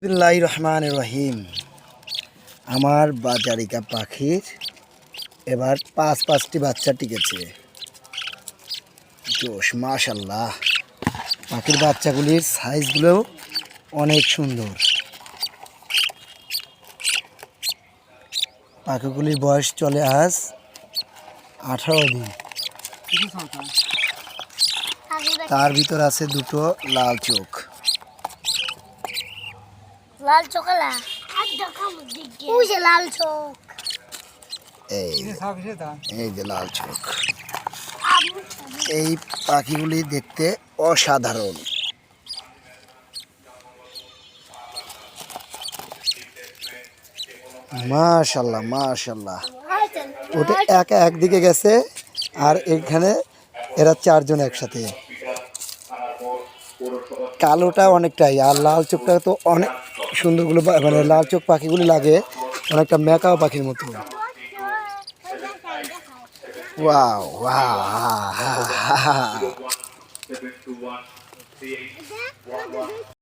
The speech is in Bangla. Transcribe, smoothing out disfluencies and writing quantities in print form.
বিসমিল্লাহির রহমানির রহিম। আমার বাজারিকা পাখির এবার পাঁচটি বাচ্চা টিকেছে। জোশ, মাশাল্লাহ। পাখির বাচ্চাগুলির সাইজগুলোও অনেক সুন্দর। পাখিগুলির বয়স চলে আজ 18 দিন। তার ভিতর আছে দুটো লাল চোখ। লাল চোখলা ওই যে লাল চোখ, এই যে লাল চোখ। এই পাখিগুলি দেখতে অসাধারণ। মাশাল্লাহ মাশাল্লাহ। ওটা একা একদিকে গেছে আর এখানে এরা চারজন একসাথে। কালোটা অনেকটাই, আর লাল চোখটা তো অনেক সুন্দরগুলো, মানে লাল চোখ পাখিগুলি লাগে অনেকটা ম্যাকাও পাখির মতো। Wow wow.